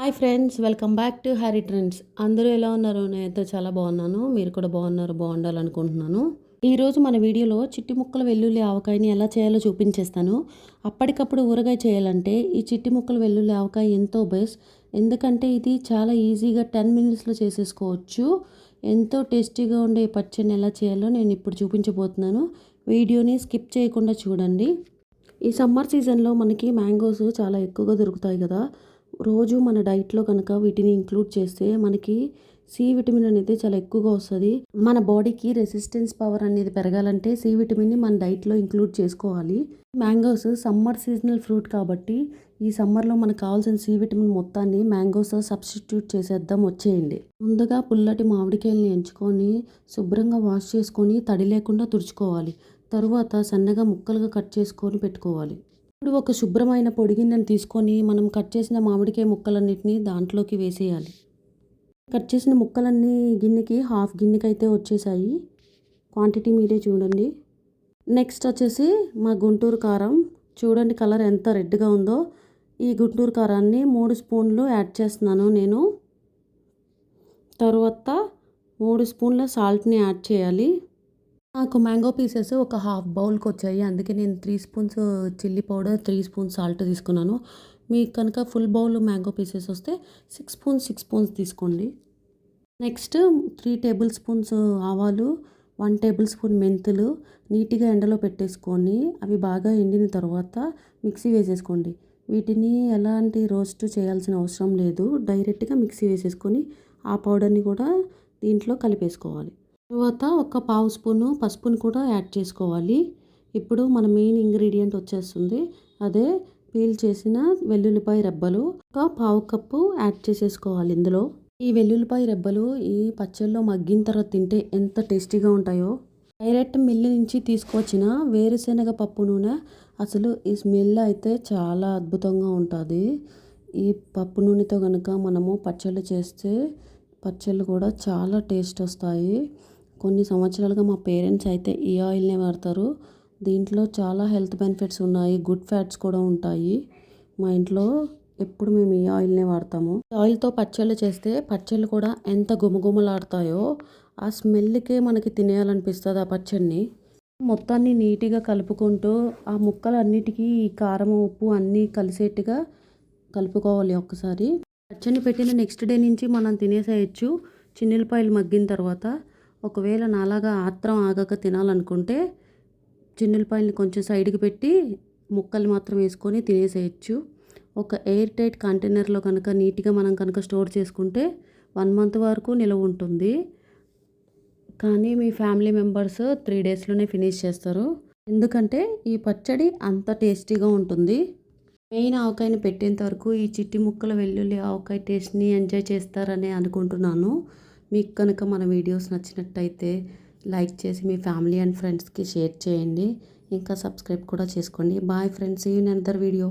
Hi friends, welcome back to Harry trends. అందరూ ఎలా ఉన్నారు? నేనైతే చాలా బాగున్నాను. మీరు కూడా బాగున్నారు, బాగుండాలనుకుంటున్నాను. ఈరోజు మన వీడియోలో చిట్టి ముక్కల వెల్లుల్లి ఆవకాయని ఎలా చేయాలో చూపించేస్తాను. అప్పటికప్పుడు ఊరగాయ చేయాలంటే ఈ చిట్టి ముక్కల వెల్లుల్లి ఆవకాయ ఎంతో బెస్ట్. ఎందుకంటే ఇది చాలా ఈజీగా 10 మినిట్స్లో చేసేసుకోవచ్చు. ఎంతో టేస్టీగా ఉండే ఈ పచ్చడిని ఎలా చేయాలో నేను ఇప్పుడు చూపించబోతున్నాను. వీడియోని స్కిప్ చేయకుండా చూడండి. ఈ సమ్మర్ సీజన్లో మనకి మ్యాంగోస్ చాలా ఎక్కువగా దొరుకుతాయి కదా. రోజు మన డైట్లో కనుక వీటిని ఇంక్లూడ్ చేస్తే మనకి సి విటమిన్ అనేది చాలా ఎక్కువగా వస్తుంది. మన బాడీకి రెసిస్టెన్స్ పవర్ అనేది పెరగాలంటే సి విటమిన్ని మన డైట్లో ఇంక్లూడ్ చేసుకోవాలి. మ్యాంగోస్ సమ్మర్ సీజనల్ ఫ్రూట్ కాబట్టి ఈ సమ్మర్లో మనకు కావాల్సిన సి విటమిన్ మొత్తాన్ని మ్యాంగోస్ సబ్స్టిట్యూట్ చేసేద్దాం, వచ్చేయండి. ముందుగా పుల్లటి మామిడికాయలని ఎంచుకొని శుభ్రంగా వాష్ చేసుకొని తడి లేకుండా తుడుచుకోవాలి. తరువాత సన్నగా ముక్కలుగా కట్ చేసుకొని పెట్టుకోవాలి. ఇప్పుడు ఒక శుభ్రమైన పొడి గిన్నెను తీసుకొని మనం కట్ చేసిన మామిడికాయ ముక్కలన్నిటిని దాంట్లోకి వేసేయాలి. కట్ చేసిన ముక్కలన్నీ గిన్నెకి హాఫ్ గిన్నెకి అయితే వచ్చేసాయి. క్వాంటిటీ మీరే చూడండి. నెక్స్ట్ వచ్చేసి మా గుంటూరు కారం చూడండి, కలర్ ఎంత రెడ్గా ఉందో. ఈ గుంటూరు కారాన్ని 3 స్పూన్లు యాడ్ చేస్తున్నాను నేను. తర్వాత 3 స్పూన్ల సాల్ట్ని యాడ్ చేయాలి. నాకు మ్యాంగో పీసెస్ ఒక హాఫ్ బౌల్కి వచ్చాయి, అందుకే నేను 3 spoons chilli powder, 3 spoons salt తీసుకున్నాను. మీకు కనుక ఫుల్ బౌల్ మ్యాంగో పీసెస్ వస్తే 6 స్పూన్స్ తీసుకోండి. నెక్స్ట్ 3 టేబుల్ స్పూన్స్ ఆవాలు, 1 టేబుల్ స్పూన్ మెంతులు నీట్గా ఎండలో పెట్టేసుకొని అవి బాగా ఎండిన తర్వాత మిక్సీ వేసేసుకోండి. వీటిని ఎలాంటి రోస్ట్ చేయాల్సిన అవసరం లేదు, డైరెక్ట్గా మిక్సీ వేసేసుకొని ఆ పౌడర్ని కూడా దీంట్లో కలిపేసుకోవాలి. తర్వాత ఒక పావు స్పూను పసుపుని కూడా యాడ్ చేసుకోవాలి. ఇప్పుడు మన మెయిన్ ఇంగ్రీడియంట్ వచ్చేస్తుంది, అదే పీల్ చేసిన వెల్లుల్లిపాయ రెబ్బలు ఒక పావు కప్పు యాడ్ చేసేసుకోవాలి ఇందులో. ఈ వెల్లుల్లిపాయ రెబ్బలు ఈ పచ్చళ్ళలో మగ్గిన తర్వాత తింటే ఎంత టేస్టీగా ఉంటాయో. డైరెక్ట్ మిల్లు నుంచి తీసుకొచ్చిన వేరుశనగ పప్పు నూనె, అసలు ఈ స్మెల్ అయితే చాలా అద్భుతంగా ఉంటుంది. ఈ పప్పు నూనెతో కనుక మనము పచ్చళ్ళు చేస్తే పచ్చళ్ళు కూడా చాలా టేస్ట్ వస్తాయి. కొన్ని సంవత్సరాలుగా మా పేరెంట్స్ అయితే ఈ ఆయిల్నే వాడతారు. దీంట్లో చాలా హెల్త్ బెనిఫిట్స్ ఉన్నాయి, గుడ్ ఫ్యాట్స్ కూడా ఉంటాయి. మా ఇంట్లో ఎప్పుడు మేము ఈ ఆయిల్నే వాడతాము. ఆయిల్తో పచ్చళ్ళు చేస్తే పచ్చళ్ళు కూడా ఎంత గుమగుమలాడతాయో, ఆ స్మెల్కే మనకి తినేయాలనిపిస్తుంది ఆ పచ్చడిని. మొత్తాన్ని నీట్గా కలుపుకుంటూ ఆ ముక్కలన్నిటికీ ఈ కారం, ఉప్పు అన్నీ కలిసేట్టుగా కలుపుకోవాలి ఒక్కసారి. పచ్చడిని పెట్టిన నెక్స్ట్ డే నుంచి మనం తినేసేయచ్చు చిన్నులపాయలు మగ్గిన తర్వాత. ఒకవేళ నాలాగా ఆత్రం ఆగక తినాలనుకుంటే చిన్నులపాయలని కొంచెం సైడ్కి పెట్టి ముక్కలు మాత్రం వేసుకొని తినేసేయచ్చు. ఒక ఎయిర్ టైట్ కంటైనర్లో కనుక నీట్గా మనం కనుక స్టోర్ చేసుకుంటే 1 మంత్ వరకు నిలవ ఉంటుంది. కానీ మీ ఫ్యామిలీ మెంబర్స్ 3 డేస్లోనే ఫినిష్ చేస్తారు, ఎందుకంటే ఈ పచ్చడి అంత టేస్టీగా ఉంటుంది. మెయిన్ ఆవకాయని పెట్టేంత వరకు ఈ చిట్టి ముక్కల వెల్లుల్లి ఆవకాయ టేస్ట్ని ఎంజాయ్ చేస్తారని అనుకుంటున్నాను. మీకు కనుక మన వీడియోస్ నచ్చినట్టయితే లైక్ చేసి మీ ఫ్యామిలీ అండ్ ఫ్రెండ్స్కి షేర్ చేయండి. ఇంకా సబ్స్క్రైబ్ కూడా చేసుకోండి. Bye friends, see you in another video.